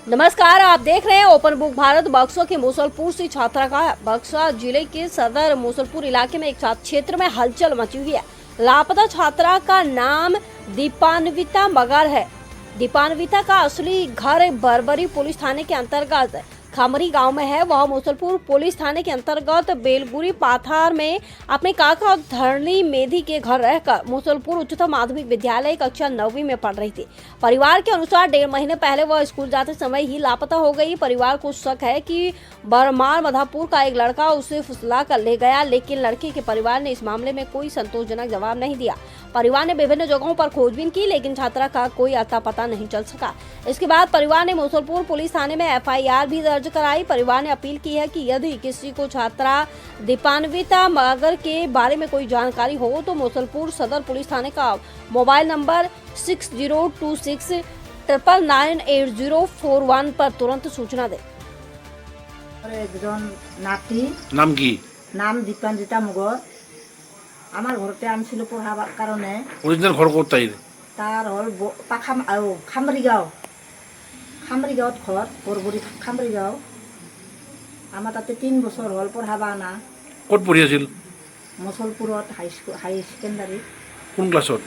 नमस्कार, आप देख रहे हैं ओपन बुक भारत। बक्सर के मूसलपुर से छात्रा का बक्सर जिले के सदर मूसलपुर इलाके में एक छात्र क्षेत्र में हलचल मची हुई है। लापता छात्रा का नाम दीपान्विता मगर है। दीपान्विता का असली घर बरबरी पुलिस थाने के अंतर्गत खमरी गांव में है। वह मूसलपुर पुलिस थाने के अंतर्गत बेलगुरी पाथार में अपने काका धरणी मेधी के घर रहकर मूसलपुर उच्चतर माध्यमिक विद्यालय कक्षा 9वीं में पढ़ रही थी। परिवार के अनुसार 1.5 महीने पहले वह स्कूल जाते समय ही लापता हो गई। परिवार को शक है कि बरमार मधापुर का एक लड़का उसे फुसला कर ले गया, लेकिन लड़के के परिवार ने इस मामले में कोई संतोषजनक जवाब नहीं दिया। परिवार ने विभिन्न जगहों पर खोजबीन की, लेकिन छात्रा का कोई अता पता नहीं चल सका। इसके बाद परिवार ने मूसलपुर पुलिस थाने में FIR भी दर्ज कराई। परिवार ने अपील की है कि यदि किसी को छात्रा दीपान्विता मगर के बारे में कोई जानकारी हो तो मूसलपुर सदर पुलिस थाने का मोबाइल नंबर 6026998041 पर तुरंत सूचना दे। नाम की नाम दीपान्विता मगर আমার ঘরতে আনছিল পড়াবার কারণে। অরিজিনাল ঘর ক'ত তাইৰ? তাৰ হল খামৰিগাঁৱত ঘৰ, বৰবৰী খামৰিগাঁও। আমাৰ তাতে 3 বছৰ হল পঢ়াবা আনা। ক'ত পঢ়ি আছিল? মুছলপুৰত হাই সেকেন্ডাৰী কোন ক্লাছত?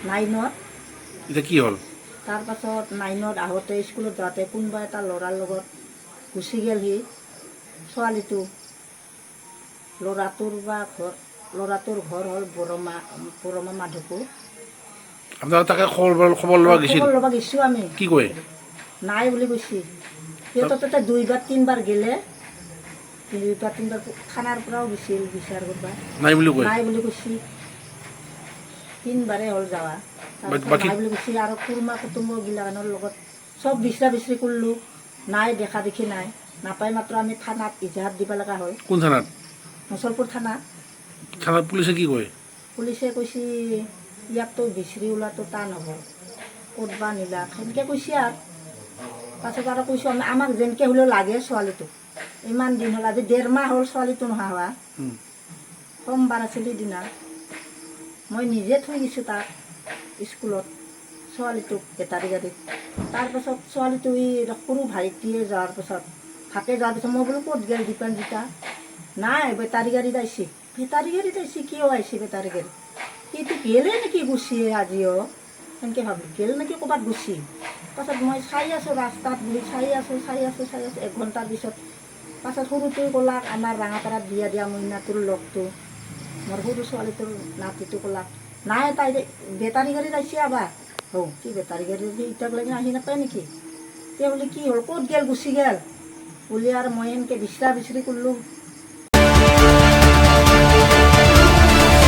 9ত। এতিয়া কি হ'ল? তাৰপাছত 9ত আহোঁতে স্কুলত যাওঁতে কোনোবা এটা ল'ৰাৰ লগত গুচি গ'লহি ছোৱালীটো। ল'ৰাটোৰ ঘৰ হ'ল বৰমা মাধৱপুৰ। আপোনালোকে তাকে খবৰ ল'ব গৈছিল? খবৰ ল'ব গৈছোঁ আমি। কি কয়? নাই বুলি কৈছে। সিহঁতৰ তাতে 2-3বাৰ গেলে, 2-3বাৰ থানাৰ পৰাও গৈছিল বিচাৰ কৰিব। নাই বুলি কয়? নাই বুলি কৈছে। 3বাৰে হ'ল যাৱা। নাই বুলি কৈছে। আৰু কুৰ্মা কুটুম্বগিলানৰ লগত চব বিচৰা বিচৰি কৰিলোঁ, নাই, দেখা দেখি নাই। নাপাই মাত্ৰ আমি থানাত ইজাহাৰ দিব লগা হয়। কোন থানাত? মুছলপুৰ থানা। থানাত পুলিচে কি কয়? পুলিচে কৈছে ইয়াকতো বিচাৰি ওলোৱাটো টান হ'ব, ক'ত বা নিলা, সেনেকৈ কৈছে। আৰু পাছত আৰু কৈছোঁ আমাক যেনেকৈ হ'লেও লাগে ছোৱালীটো। ইমান দিন হ'ল, আজি 1.5 মাহ হ'ল ছোৱালীটো নোহোৱা হোৱা। সোমবাৰ আছিল সিদিনা মই নিজে থৈ গৈছোঁ তাক স্কুলত, ছোৱালীটোক বেটাৰী গাড়ীত। তাৰপাছত ছোৱালীটো সৰু ভাইটিয়ে যোৱাৰ পাছত থাকে যোৱাৰ পিছত মই বোলো ক'ত গ'ল দীপান্বিতা? নাই, বেটাৰী গাড়ীত আহিছে। বেটাৰী গাড়ীত আহিছে? কিয় আহিছে বেটাৰী গাড়ীত? সেইটো গেলে নেকি গুচি আজিও? সেনেকৈ ভাবিলোঁ, গেল নেকি ক'ৰবাত গুচি। পাছত মই চাই আছোঁ ৰাস্তাত বহি, চাই আছোঁ 1 ঘণ্টাৰ পিছত পাছত সৰুটোৱে ক'লাক, আমাৰ ৰাঙাপাৰাত বিয়া দিয়া মইনাটোৰ লগটো, মোৰ সৰু ছোৱালীটোৰ নাতিটো ক'লাক, নাই তাই বেটাৰী গাড়ীত আহিছে আবাৰ। কি বেটাৰী গাড়ীত ইটাক লাগি আহি নাপায় নেকি? তেওঁ বোলে কি হ'ল, ক'ত গ'ল, গুচি গ'ল বুলি। আৰু মই এনেকৈ বিচৰা বিচৰি কৰিলোঁ,